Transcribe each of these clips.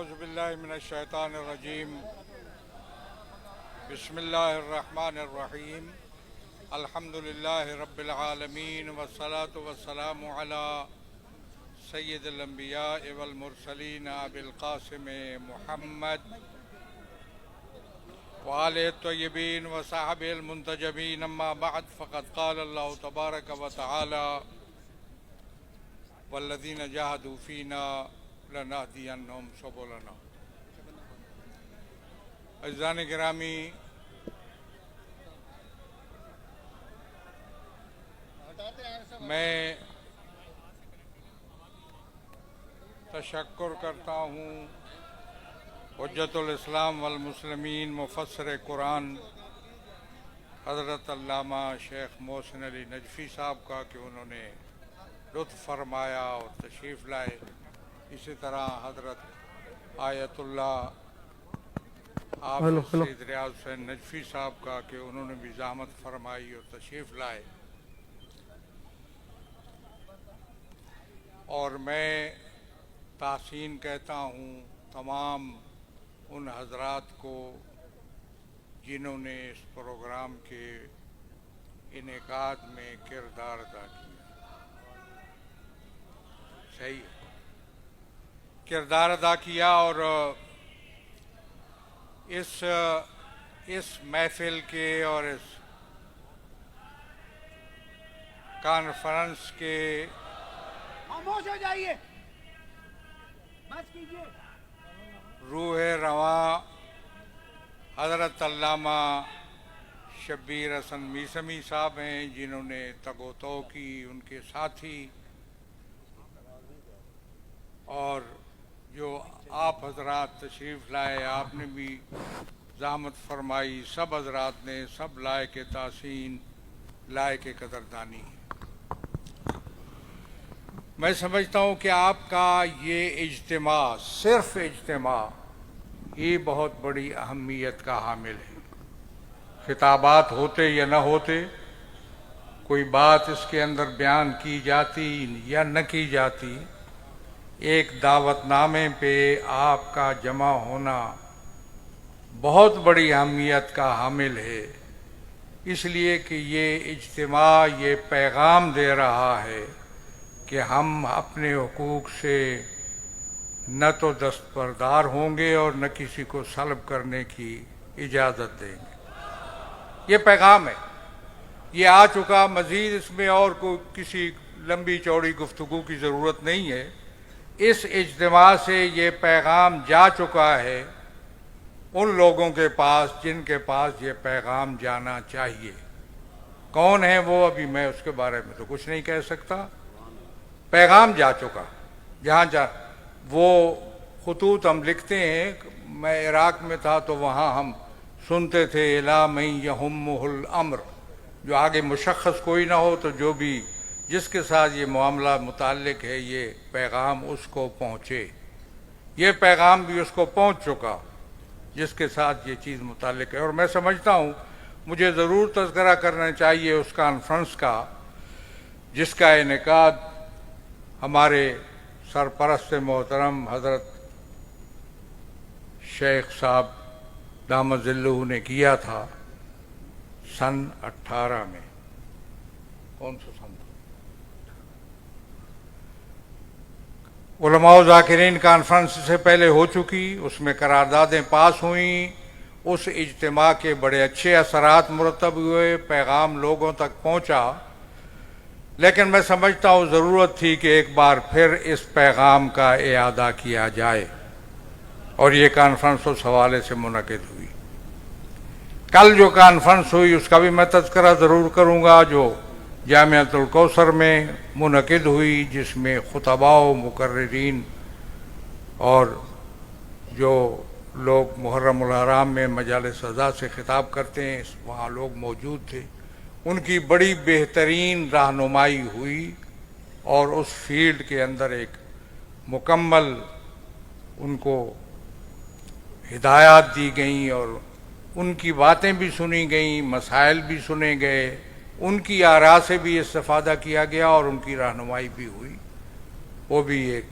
اعوذ باللہ من الشیطان الرجیم بسم اللہ الرحمن الرحیم الحمد للہ رب العالمین والصلاة والسلام علی سید الانبیاء والمرسلین ابی القاسم محمد وآلہ الطیبین وصحبہ المنتجبین اما بعد فقد قال اللہ تبارک و تعالی والذین جاہدوا فینا لنہدینہم سبلنا۔ عزیزان گرامی، میں تشکر کرتا ہوں حجت الاسلام والمسلمین مفسر قرآن حضرت علامہ شیخ محسن علی نجفی صاحب کا کہ انہوں نے لطف فرمایا اور تشریف لائے۔ اسی طرح حضرت آیت اللہ حافظ سید ریاض حسین نجفی صاحب کا کہ انہوں نے بھی زحمت فرمائی اور تشریف لائے۔ اور میں تحسین کہتا ہوں تمام ان حضرات کو جنہوں نے اس پروگرام کے انعقاد میں کردار ادا کیا۔ صحیح ہے، کردار ادا کیا، اور اس محفل کے اور اس کانفرنس کے خاموش ہو جائیے، بس کیجیے۔ روح رواں حضرت علامہ شبیر حسن میثمی صاحب ہیں، جنہوں نے تگ و تو کی، ان کے ساتھی، اور جو آپ حضرات تشریف لائے، آپ نے بھی زحمت فرمائی، سب حضرات نے، سب لائق تحسین، لائق قدردانی ہے۔ میں سمجھتا ہوں کہ آپ کا یہ اجتماع، صرف اجتماع، یہ بہت بڑی اہمیت کا حامل ہے۔ خطابات ہوتے یا نہ ہوتے، کوئی بات اس کے اندر بیان کی جاتی یا نہ کی جاتی، ایک دعوت نامے پہ آپ کا جمع ہونا بہت بڑی اہمیت کا حامل ہے، اس لیے کہ یہ اجتماع یہ پیغام دے رہا ہے کہ ہم اپنے حقوق سے نہ تو دستبردار ہوں گے اور نہ کسی کو سلب کرنے کی اجازت دیں گے۔ یہ پیغام ہے، یہ آ چکا، مزید اس میں اور کوئی کسی لمبی چوڑی گفتگو کی ضرورت نہیں ہے۔ اس اجتماع سے یہ پیغام جا چکا ہے ان لوگوں کے پاس جن کے پاس یہ پیغام جانا چاہیے۔ کون ہے وہ، ابھی میں اس کے بارے میں تو کچھ نہیں کہہ سکتا۔ پیغام جا چکا، جہاں وہ خطوط ہم لکھتے ہیں، میں عراق میں تھا تو وہاں ہم سنتے تھے اِلیٰ مَن یَہُمُّهُ الْأَمْرُ، جو آگے مشخص کوئی نہ ہو تو جو بھی جس کے ساتھ یہ معاملہ متعلق ہے، یہ پیغام اس کو پہنچے۔ یہ پیغام بھی اس کو پہنچ چکا جس کے ساتھ یہ چیز متعلق ہے۔ اور میں سمجھتا ہوں مجھے ضرور تذکرہ کرنا چاہیے اس کانفرنس کا، جس کا انعقاد ہمارے سرپرست محترم حضرت شیخ صاحب دامت ظلہ نے کیا تھا سن 18 میں۔ کون سا سن؟ علماء و ذاکرین کانفرنس سے پہلے ہو چکی، اس میں قراردادیں پاس ہوئیں، اس اجتماع کے بڑے اچھے اثرات مرتب ہوئے، پیغام لوگوں تک پہنچا، لیکن میں سمجھتا ہوں ضرورت تھی کہ ایک بار پھر اس پیغام کا اعادہ کیا جائے، اور یہ کانفرنس اس حوالے سے منعقد ہوئی۔ کل جو کانفرنس ہوئی اس کا بھی میں تذکرہ ضرور کروں گا، جو جامعۃ الکوثر میں منعقد ہوئی، جس میں خطباء و مقررین اور جو لوگ محرم الحرام میں مجالس اعضاء سے خطاب کرتے ہیں، وہاں لوگ موجود تھے۔ ان کی بڑی بہترین رہنمائی ہوئی، اور اس فیلڈ کے اندر ایک مکمل ان کو ہدایات دی گئیں، اور ان کی باتیں بھی سنی گئیں، مسائل بھی سنے گئے، ان کی آراء سے بھی استفادہ کیا گیا، اور ان کی رہنمائی بھی ہوئی۔ وہ بھی ایک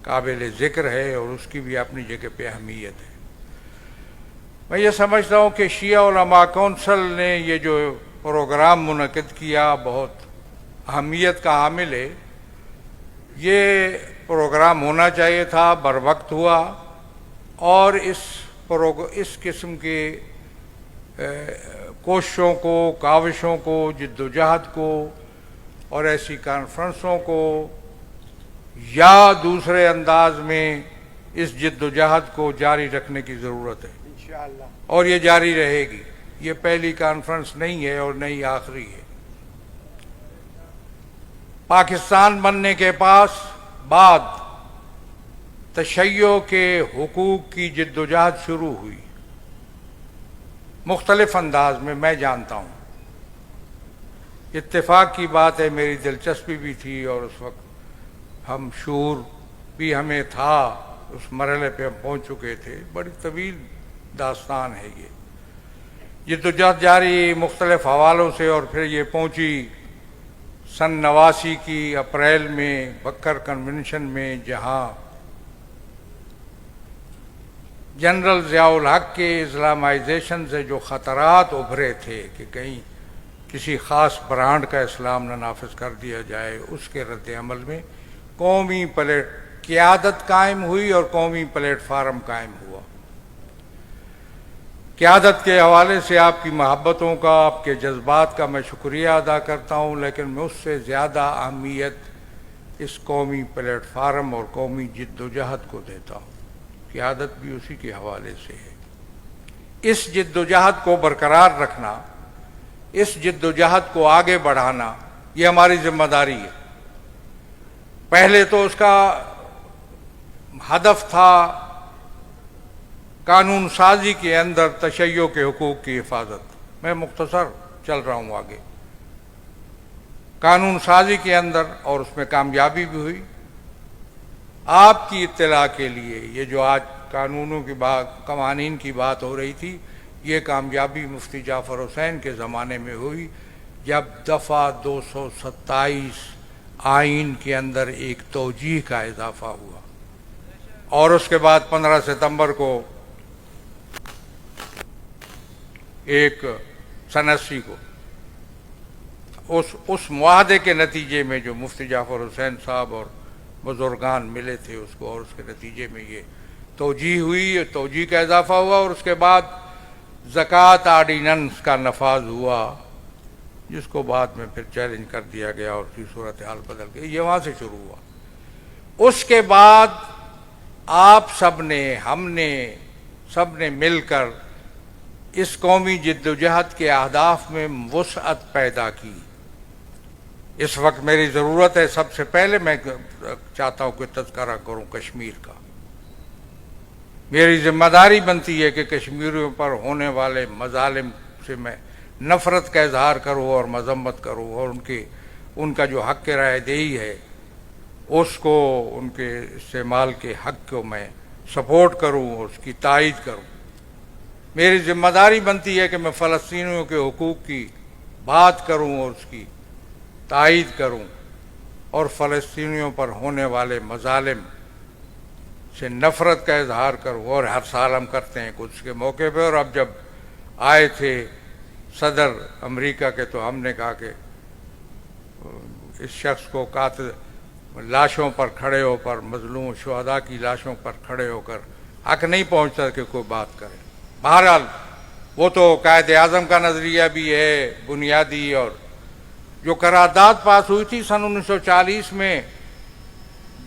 قابل ذکر ہے اور اس کی بھی اپنی جگہ پہ اہمیت ہے۔ میں یہ سمجھتا ہوں کہ شیعہ علماء کونسل نے یہ جو پروگرام منعقد کیا بہت اہمیت کا حامل ہے۔ یہ پروگرام ہونا چاہیے تھا، بر وقت ہوا، اور اس قسم کے کوششوں کو، کاوشوں کو، جد و جہد کو اور ایسی کانفرنسوں کو یا دوسرے انداز میں اس جد و جہد کو جاری رکھنے کی ضرورت ہے، انشاءاللہ۔ اور یہ جاری رہے گی۔ یہ پہلی کانفرنس نہیں ہے اور نہیں آخری ہے۔ پاکستان بننے کے بعد تشیع کے حقوق کی جد و جہد شروع ہوئی، مختلف انداز میں جانتا ہوں۔ اتفاق کی بات ہے، میری دلچسپی بھی تھی اور اس وقت ہم شعور بھی ہمیں تھا، اس مرحلے پہ ہم پہنچ چکے تھے۔ بڑی طویل داستان ہے یہ، جد و جہد جاری مختلف حوالوں سے، اور پھر یہ پہنچی سن 89 کی اپریل میں بکر کنونشن میں، جہاں جنرل ضیاء الحق کے اسلامائزیشن سے جو خطرات ابھرے تھے کہ کہیں کسی خاص برانڈ کا اسلام نہ نافذ کر دیا جائے، اس کے رد عمل میں قومی قیادت قائم ہوئی اور قومی پلیٹ فارم قائم ہوا۔ قیادت کے حوالے سے آپ کی محبتوں کا، آپ کے جذبات کا میں شکریہ ادا کرتا ہوں، لیکن میں اس سے زیادہ اہمیت اس قومی پلیٹ فارم اور قومی جد و جہد کو دیتا ہوں۔ قیادت بھی اسی کے حوالے سے ہے۔ اس جد و جہد کو برقرار رکھنا، اس جد و جہد کو آگے بڑھانا، یہ ہماری ذمہ داری ہے۔ پہلے تو اس کا ہدف تھا قانون سازی کے اندر تشیع کے حقوق کی حفاظت۔ میں مختصر چل رہا ہوں آگے۔ قانون سازی کے اندر، اور اس میں کامیابی بھی ہوئی۔ آپ کی اطلاع کے لیے، یہ جو آج قوانین کی بات ہو رہی تھی، یہ کامیابی مفتی جعفر حسین کے زمانے میں ہوئی، جب دفعہ 227 آئین کے اندر ایک توجیہ کا اضافہ ہوا، اور اس کے بعد 15 ستمبر کو ایک سن 80 کو اس معاہدے کے نتیجے میں جو مفتی جعفر حسین صاحب اور بزرگان ملے تھے اس کو، اور اس کے نتیجے میں یہ توجیہ ہوئی، توجیہ کا اضافہ ہوا، اور اس کے بعد زکوٰۃ آرڈیننس کا نفاذ ہوا، جس کو بعد میں پھر چیلنج کر دیا گیا اور کی صورتحال بدل گئی۔ یہ وہاں سے شروع ہوا۔ اس کے بعد آپ سب نے، ہم نے، سب نے مل کر اس قومی جد و جہد کے اہداف میں وسعت پیدا کی۔ اس وقت میری ضرورت ہے، سب سے پہلے میں چاہتا ہوں کہ تذکرہ کروں کشمیر کا۔ میری ذمہ داری بنتی ہے کہ کشمیریوں پر ہونے والے مظالم سے میں نفرت کا اظہار کروں اور مذمت کروں، اور ان کا جو حق رائے دہی ہے اس کو، ان کے استعمال کے حق کو میں سپورٹ کروں اور اس کی تائید کروں۔ میری ذمہ داری بنتی ہے کہ میں فلسطینیوں کے حقوق کی بات کروں اور اس کی تائید کروں، اور فلسطینیوں پر ہونے والے مظالم سے نفرت کا اظہار کروں، اور ہر سال ہم کرتے ہیں قدس کے موقع پہ۔ اور اب جب آئے تھے صدر امریکہ کے تو ہم نے کہا کہ اس شخص کو قاتل لاشوں پر کھڑے ہو کر، مظلوم شہداء کی لاشوں پر کھڑے ہو کر حق نہیں پہنچتا کہ کوئی بات کرے۔ بہرحال وہ تو قائد اعظم کا نظریہ بھی ہے بنیادی، اور جو قرارداد پاس ہوئی تھی سن 1940 میں،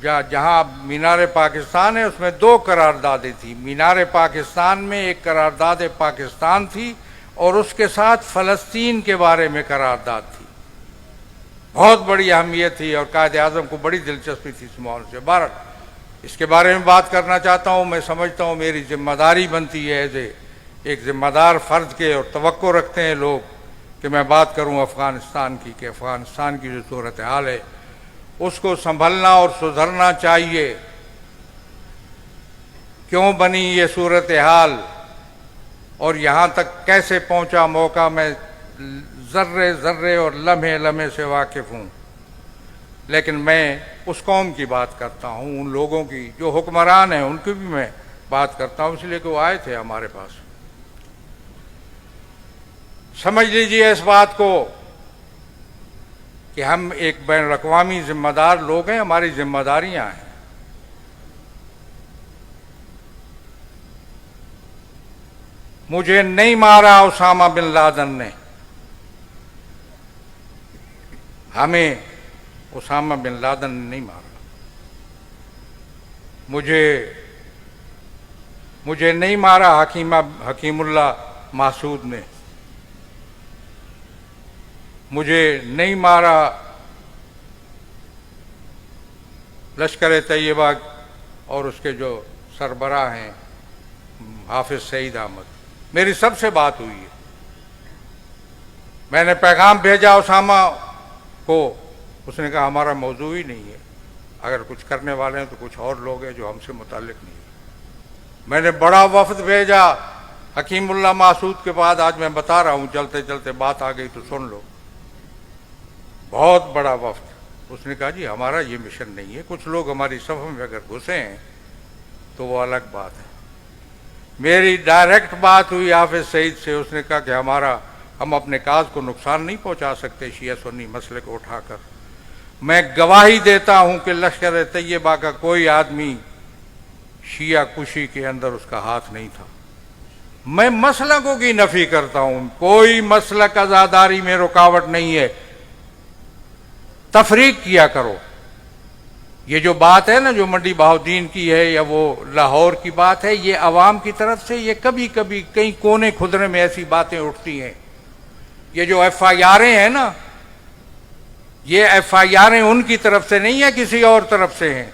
جہاں مینار پاکستان ہے، اس میں 2 قراردادیں تھیں۔ مینار پاکستان میں ایک قرارداد پاکستان تھی، اور اس کے ساتھ فلسطین کے بارے میں قرارداد تھی۔ بہت بڑی اہمیت تھی، اور قائد اعظم کو بڑی دلچسپی تھی اس معاملے سے۔ بہرحال اس کے بارے میں بات کرنا چاہتا ہوں۔ میں سمجھتا ہوں میری ذمہ داری بنتی ہے ایک ذمہ دار فرد کے، اور توقع رکھتے ہیں لوگ کہ میں بات کروں افغانستان کی، کہ افغانستان کی جو صورتحال ہے اس کو سنبھلنا اور سدھرنا چاہیے۔ کیوں بنی یہ صورتحال اور یہاں تک کیسے پہنچا موقع، میں ذرے ذرے اور لمحے لمحے سے واقف ہوں۔ لیکن میں اس قوم کی بات کرتا ہوں، ان لوگوں کی جو حکمران ہیں ان کی بھی میں بات کرتا ہوں، اس لیے کہ وہ آئے تھے ہمارے پاس۔ سمجھ لیجئے اس بات کو کہ ہم ایک بین الاقوامی ذمہ دار لوگ ہیں، ہماری ذمہ داریاں ہیں۔ مجھے نہیں مارا اسامہ بن لادن نے، ہمیں اسامہ بن لادن نے نہیں مارا۔ مجھے نہیں مارا حکیم اللہ محسود نے، مجھے نہیں مارا لشکر طیبہ اور اس کے جو سربراہ ہیں حافظ سعید احمد، میری سب سے بات ہوئی ہے۔ میں نے پیغام بھیجا اسامہ کو، اس نے کہا ہمارا موضوع ہی نہیں ہے، اگر کچھ کرنے والے ہیں تو کچھ اور لوگ ہیں جو ہم سے متعلق نہیں ہیں۔ میں نے بڑا وفد بھیجا حکیم اللہ محسود کے بعد، آج میں بتا رہا ہوں، چلتے چلتے بات آ گئی تو سن لو، بہت بڑا وفد۔ اس نے کہا جی ہمارا یہ مشن نہیں ہے، کچھ لوگ ہماری صف میں اگر گھسے ہیں تو وہ الگ بات ہے۔ میری ڈائریکٹ بات ہوئی حافظ سعید سے، اس نے کہا کہ ہم اپنے کاز کو نقصان نہیں پہنچا سکتے شیعہ سنی مسئلے کو اٹھا کر۔ میں گواہی دیتا ہوں کہ لشکر طیبہ کا کوئی آدمی شیعہ کشی کے اندر اس کا ہاتھ نہیں تھا۔ میں مسلکوں کی نفی کرتا ہوں، کوئی مسلک عزاداری میں رکاوٹ نہیں ہے۔ تفریق کیا کرو۔ یہ جو بات ہے نا جو منڈی بہاؤالدین کی ہے یا وہ لاہور کی بات ہے، یہ عوام کی طرف سے یہ کبھی کبھی کئی کونے خدرے میں ایسی باتیں اٹھتی ہیں۔ یہ جو ایف آئی آریں ہیں نا، یہ ایف آئی آریں ان کی طرف سے نہیں ہے، کسی اور طرف سے ہیں۔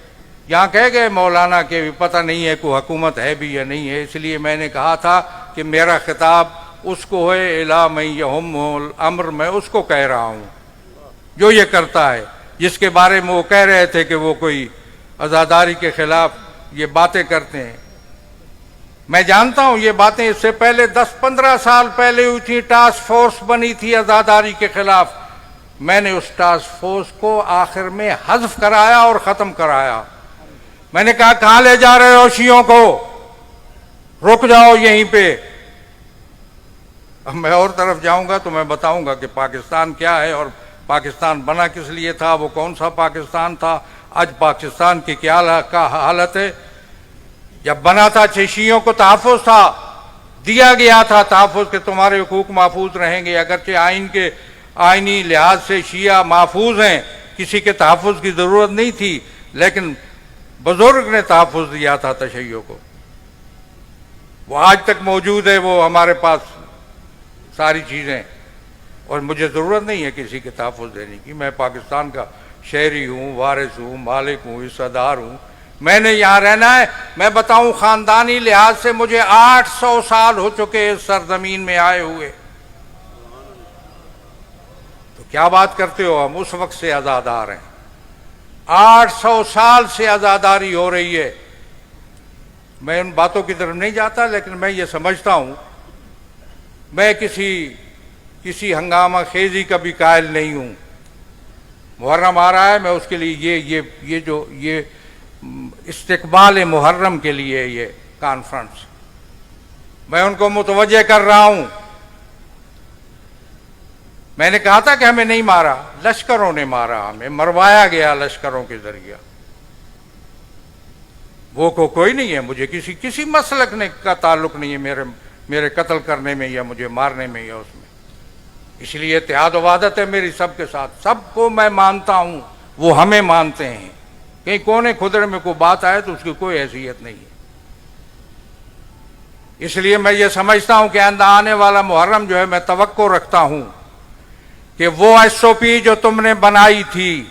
یہاں کہہ گئے مولانا کہ پتہ نہیں ہے کوئی حکومت ہے بھی یا نہیں ہے، اس لیے میں نے کہا تھا کہ میرا خطاب اس کو ہے الا من یہم الامر، میں اس کو کہہ رہا ہوں جو یہ کرتا ہے، جس کے بارے میں وہ کہہ رہے تھے کہ وہ کوئی عزاداری کے خلاف یہ باتیں کرتے ہیں۔ میں جانتا ہوں یہ باتیں اس سے پہلے 10-15 سال پہلے ہوئی تھی، ٹاسک فورس بنی تھی عزاداری کے خلاف۔ میں نے اس ٹاسک فورس کو آخر میں حذف کرایا اور ختم کرایا۔ میں نے کہا کہاں لے جا رہے ہو شیعوں کو، رک جاؤ یہیں پہ۔ اب میں اور طرف جاؤں گا تو میں بتاؤں گا کہ پاکستان کیا ہے اور پاکستان بنا کس لیے تھا، وہ کون سا پاکستان تھا، آج پاکستان کی کیا حالت ہے۔ جب بنا تھا شیعوں کو تحفظ تھا، دیا گیا تھا تحفظ کہ تمہارے حقوق محفوظ رہیں گے، اگرچہ آئینی لحاظ سے شیعہ محفوظ ہیں، کسی کے تحفظ کی ضرورت نہیں تھی، لیکن بزرگ نے تحفظ دیا تھا تشیع کو، وہ آج تک موجود ہے، وہ ہمارے پاس ساری چیزیں، اور مجھے ضرورت نہیں ہے کسی کے تحفظ دینے کی۔ میں پاکستان کا شہری ہوں، وارث ہوں، مالک ہوں، حصہ دار ہوں، میں نے یہاں رہنا ہے۔ میں بتاؤں خاندانی لحاظ سے مجھے 800 سال ہو چکے اس سرزمین میں آئے ہوئے، تو کیا بات کرتے ہو، ہم اس وقت سے عزادار ہیں، 800 سال سے عزاداری ہو رہی ہے۔ میں ان باتوں کی طرف نہیں جاتا، لیکن میں یہ سمجھتا ہوں میں کسی ہنگامہ خیزی کا بھی قائل نہیں ہوں۔ محرم آ رہا ہے، میں اس کے لیے یہ استقبال محرم کے لیے یہ کانفرنس میں ان کو متوجہ کر رہا ہوں۔ میں نے کہا تھا کہ ہمیں نہیں مارا، لشکروں نے مارا، ہمیں مروایا گیا لشکروں کے ذریعہ۔ وہ کوئی نہیں ہے، مجھے کسی مسلک کا تعلق نہیں ہے میرے قتل کرنے میں یا مجھے مارنے میں یا اس میں۔ اس لیے اتحاد و وحدت ہے میری سب کے ساتھ، سب کو میں مانتا ہوں، وہ ہمیں مانتے ہیں۔ کہیں کونے خدرے میں کوئی بات آئے تو اس کی کوئی حیثیت نہیں ہے۔ اس لیے میں یہ سمجھتا ہوں کہ آنے والا محرم جو ہے، میں توقع رکھتا ہوں کہ وہ ایس او پی جو تم نے بنائی تھی،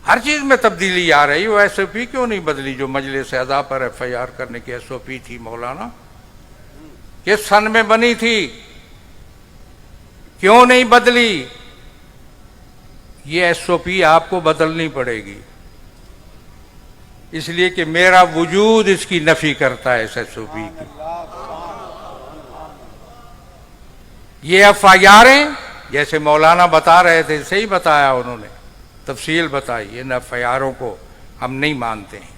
ہر چیز میں تبدیلی آ رہی، وہ ایس او پی کیوں نہیں بدلی جو مجلس اعضاء پر ایف آئی آر کرنے کی ایس او پی تھی مولانا؟ کس سن میں بنی تھی؟ کیوں نہیں بدلی؟ یہ ایس او پی آپ کو بدلنی پڑے گی، اس لیے کہ میرا وجود اس کی نفی کرتا ہے، اس ایس او پی کی۔ یہ ایف آئی آریں جیسے مولانا بتا رہے تھے صحیح بتایا انہوں نے، تفصیل بتائی، ان ایف آئی آروں کو ہم نہیں مانتے ہیں۔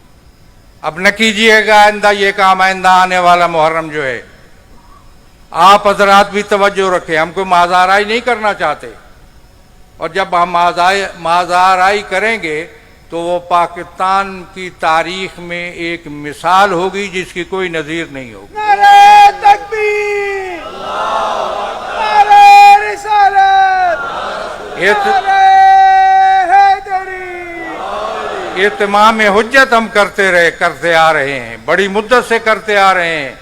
اب نہ کیجیے گا آئندہ یہ کام، آئندہ آنے والا محرم جو ہے آپ حضرات بھی توجہ رکھیں، ہم کوئی مازارائی نہیں کرنا چاہتے، اور جب ہم مازارائی کریں گے تو وہ پاکستان کی تاریخ میں ایک مثال ہوگی جس کی کوئی نظیر نہیں ہوگی۔ نعرہ تکبیر، نعرہ رسالت، نعرہ حیدری۔ اتمام حجت ہم کرتے آ رہے ہیں، بڑی مدت سے کرتے آ رہے ہیں،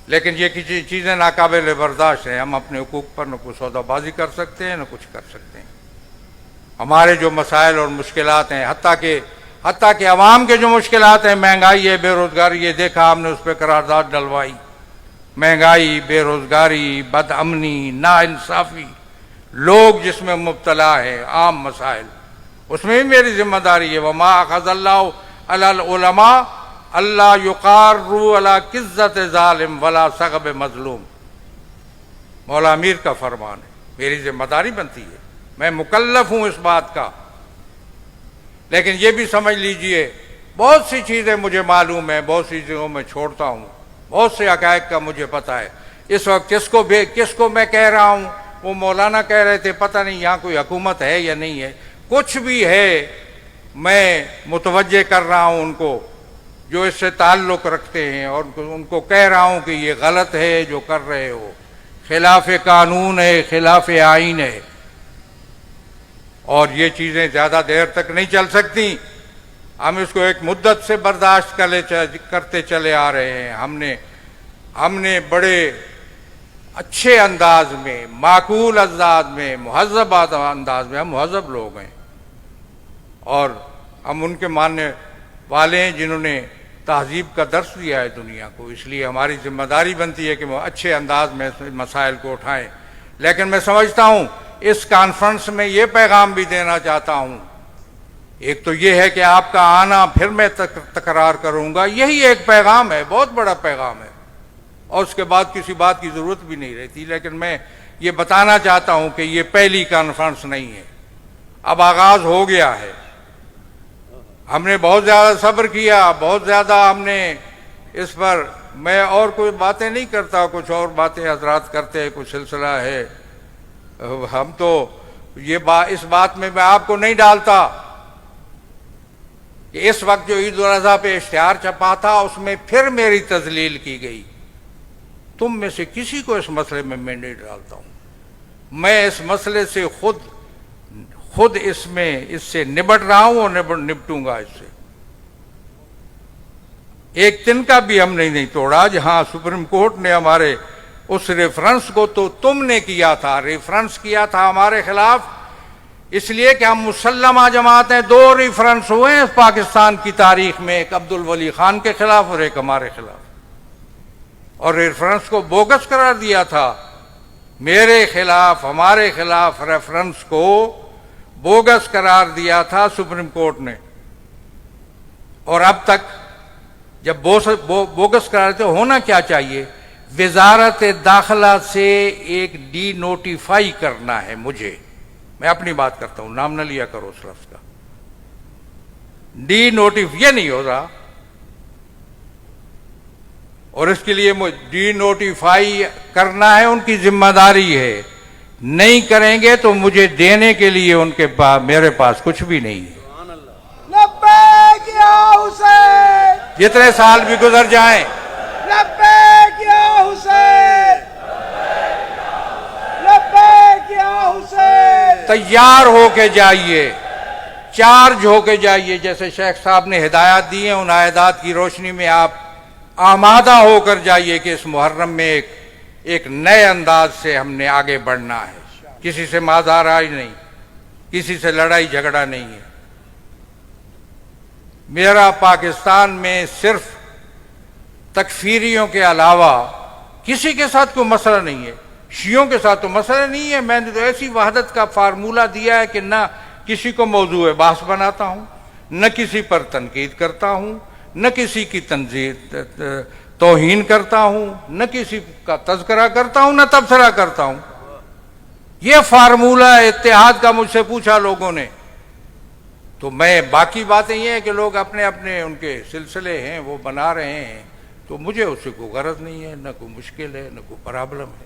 لیکن یہ کسی چیزیں ناقابل برداشت ہیں۔ ہم اپنے حقوق پر نہ کوئی سودا بازی کر سکتے ہیں نہ کچھ کر سکتے ہیں۔ ہمارے جو مسائل اور مشکلات ہیں، حتیٰ کہ عوام کے جو مشکلات ہیں، مہنگائی ہے، بے روزگاری، یہ دیکھا ہم نے، اس پہ قرارداد ڈلوائی۔ مہنگائی، بے روزگاری، بد امنی، ناانصافی، لوگ جس میں مبتلا ہیں، عام مسائل، اس میں بھی میری ذمہ داری ہے۔ وما اخذ اللہ علی العلماء اللہ یقاروا علی قزۃ ظالم ولا سغب مظلوم، مولا امیر کا فرمان ہے، میری ذمہ داری بنتی ہے، میں مکلف ہوں اس بات کا۔ لیکن یہ بھی سمجھ لیجئے بہت سی چیزیں مجھے معلوم ہیں، بہت سی چیزوں میں چھوڑتا ہوں، بہت سے حقائق کا مجھے پتہ ہے۔ اس وقت کس کو میں کہہ رہا ہوں، وہ مولانا کہہ رہے تھے پتہ نہیں یہاں کوئی حکومت ہے یا نہیں ہے، کچھ بھی ہے میں متوجہ کر رہا ہوں ان کو جو اس سے تعلق رکھتے ہیں، اور ان کو کہہ رہا ہوں کہ یہ غلط ہے جو کر رہے ہو، خلاف قانون ہے، خلاف آئین ہے، اور یہ چیزیں زیادہ دیر تک نہیں چل سکتی۔ ہم اس کو ایک مدت سے برداشت کرتے چلے آ رہے ہیں۔ ہم نے بڑے اچھے انداز میں، معقول انداز میں، مہذب انداز میں، ہم مہذب لوگ ہیں، اور ہم ان کے ماننے والے ہیں جنہوں نے تہذیب کا درس دیا ہے دنیا کو، اس لیے ہماری ذمہ داری بنتی ہے کہ وہ اچھے انداز میں مسائل کو اٹھائیں۔ لیکن میں سمجھتا ہوں اس کانفرنس میں یہ پیغام بھی دینا چاہتا ہوں، ایک تو یہ ہے کہ آپ کا آنا پھر میں تکرار کروں گا، یہی ایک پیغام ہے، بہت بڑا پیغام ہے، اور اس کے بعد کسی بات کی ضرورت بھی نہیں رہتی۔ لیکن میں یہ بتانا چاہتا ہوں کہ یہ پہلی کانفرنس نہیں ہے، اب آغاز ہو گیا ہے۔ ہم نے بہت زیادہ صبر کیا، بہت زیادہ ہم نے اس پر، میں اور کوئی باتیں نہیں کرتا، کچھ اور باتیں حضرات کرتے ہیں، کچھ سلسلہ ہے، ہم تو اس بات میں آپ کو نہیں ڈالتا کہ اس وقت جو عید الاضحیٰ پہ اشتہار چھپا تھا اس میں پھر میری تذلیل کی گئی، تم میں سے کسی کو اس مسئلے میں نہیں ڈالتا ہوں، میں اس مسئلے سے خود اس سے نبٹ رہا ہوں اور نپٹوں گا اس سے۔ ایک تنکا بھی ہم نے نہیں توڑا، جہاں سپریم کورٹ نے ہمارے اس ریفرنس کو تو تم نے کیا تھا، ریفرنس کیا تھا ہمارے خلاف، اس لیے کہ ہم مسلمہ جماعت ہیں، دو ریفرنس ہوئے ہیں پاکستان کی تاریخ میں، ایک عبد الولی خان کے خلاف اور ایک ہمارے خلاف، اور ریفرنس کو بوگس قرار دیا تھا، میرے خلاف، ہمارے خلاف ریفرنس کو بوگس قرار دیا تھا سپریم کورٹ نے، اور اب تک جب بوگس قرار دیتے ہونا کیا چاہیے، وزارت داخلہ سے ایک ڈی نوٹیفائی کرنا ہے مجھے، میں اپنی بات کرتا ہوں، نام نہ لیا کرو اس لفظ کا، ڈی نوٹیفائی یہ نہیں ہو رہا، اور اس کے لیے ڈی نوٹیفائی کرنا ہے، ان کی ذمہ داری ہے، نہیں کریں گے تو مجھے دینے کے لیے ان کے پاس، میرے پاس کچھ بھی نہیں ہے۔ لبیک یا حسین، جتنے سال بھی گزر جائیں، لبیک یا حسین، لبیک یا حسین، تیار ہو کے جائیے، چارج ہو کے جائیے، جیسے شیخ صاحب نے ہدایات دی ہیں، ان ہدایات کی روشنی میں آپ آمادہ ہو کر جائیے کہ اس محرم میں ایک نئے انداز سے ہم نے آگے بڑھنا ہے، کسی سے مازارائی نہیں، کسی سے لڑائی جھگڑا نہیں ہے۔ میرا پاکستان میں صرف تکفیریوں کے علاوہ کسی کے ساتھ کوئی مسئلہ نہیں ہے، شیعوں کے ساتھ تو مسئلہ نہیں ہے، میں نے تو ایسی وحدت کا فارمولہ دیا ہے کہ نہ کسی کو موضوع بحث بناتا ہوں، نہ کسی پر تنقید کرتا ہوں، نہ کسی کی توہین کرتا ہوں، نہ کسی کا تذکرہ کرتا ہوں، نہ تبصرہ کرتا ہوں، یہ فارمولہ اتحاد کا مجھ سے پوچھا لوگوں نے، تو میں باقی باتیں یہ ہیں کہ لوگ اپنے اپنے ان کے سلسلے ہیں وہ بنا رہے ہیں، تو مجھے اس سے کوئی غرض نہیں ہے، نہ کوئی مشکل ہے، نہ کوئی پرابلم ہے۔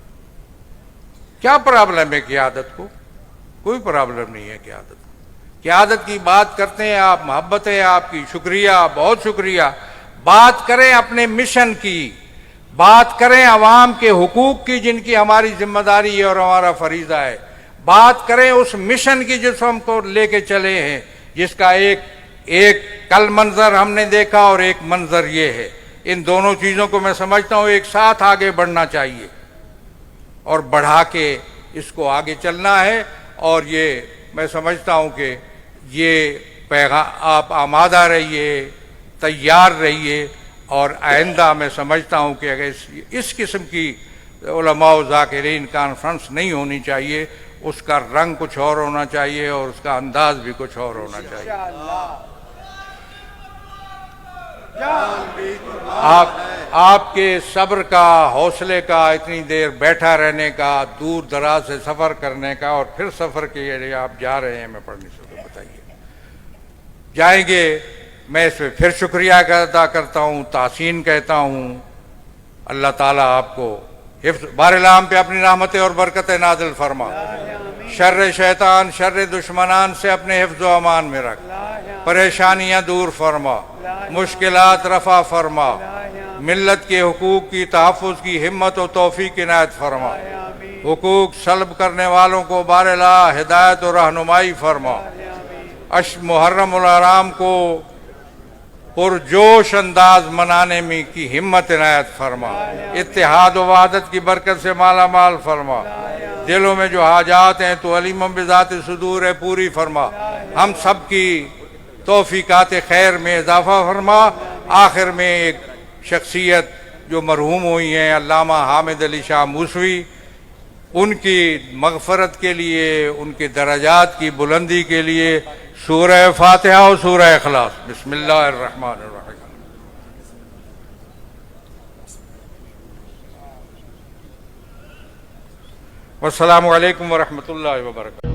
کیا پرابلم ہے قیادت کو؟ کوئی پرابلم نہیں ہے قیادت کو۔ قیادت کی بات کرتے ہیں آپ، محبت ہے آپ کی، شکریہ، بہت شکریہ۔ بات کریں اپنے مشن کی، بات کریں عوام کے حقوق کی جن کی ہماری ذمہ داری ہے اور ہمارا فریضہ ہے، بات کریں اس مشن کی جس ہم کو لے کے چلے ہیں، جس کا ایک کل منظر ہم نے دیکھا اور ایک منظر یہ ہے۔ ان دونوں چیزوں کو میں سمجھتا ہوں ایک ساتھ آگے بڑھنا چاہیے اور بڑھا کے اس کو آگے چلنا ہے، اور یہ میں سمجھتا ہوں کہ یہ پیغام آپ آمادہ رہیے، تیار رہیے، اور آئندہ میں سمجھتا ہوں کہ اگر اس قسم کی علماء و ذاکرین کانفرنس نہیں ہونی چاہیے، اس کا رنگ کچھ اور ہونا چاہیے اور اس کا انداز بھی کچھ اور ہونا چاہیے۔ آپ کے صبر کا، حوصلے کا، اتنی دیر بیٹھا رہنے کا، دور دراز سے سفر کرنے کا، اور پھر سفر کے لیے آپ جا رہے ہیں، میں پڑھنے سے بتائیے جائیں گے۔ میں اس پہ پھر شکریہ ادا کرتا ہوں، تحسین کہتا ہوں۔ اللہ تعالیٰ آپ کو حفظ بارعام پہ اپنی رحمتیں اور برکتیں نازل فرما، شر شیطان، شر دشمنان سے اپنے حفظ و امان میں رکھ، پریشانیاں دور فرما، مشکلات رفع فرما، ملت کے حقوق کی تحفظ کی ہمت و توفیق عنایت فرما، حقوق سلب کرنے والوں کو بارعلا ہدایت و رہنمائی فرما، محرم الحرام کو پرجوش انداز منانے میں کی ہمت عنایت فرما، اتحاد و وحدت کی برکت سے مالا مال فرما، دلوں میں جو حاجات ہیں تو علیم بذات صدور ہے پوری فرما، ہم سب کی توفیقات خیر میں اضافہ فرما۔ آخر میں ایک شخصیت جو مرحوم ہوئی ہیں علامہ حامد علی شاہ موسوی، ان کی مغفرت کے لیے، ان کے درجات کی بلندی کے لیے سورہ فاتحہ اور سورہ اخلاص۔ بسم اللہ الرحمن الرحیم۔ والسلام علیکم ورحمۃ اللہ وبرکاتہ۔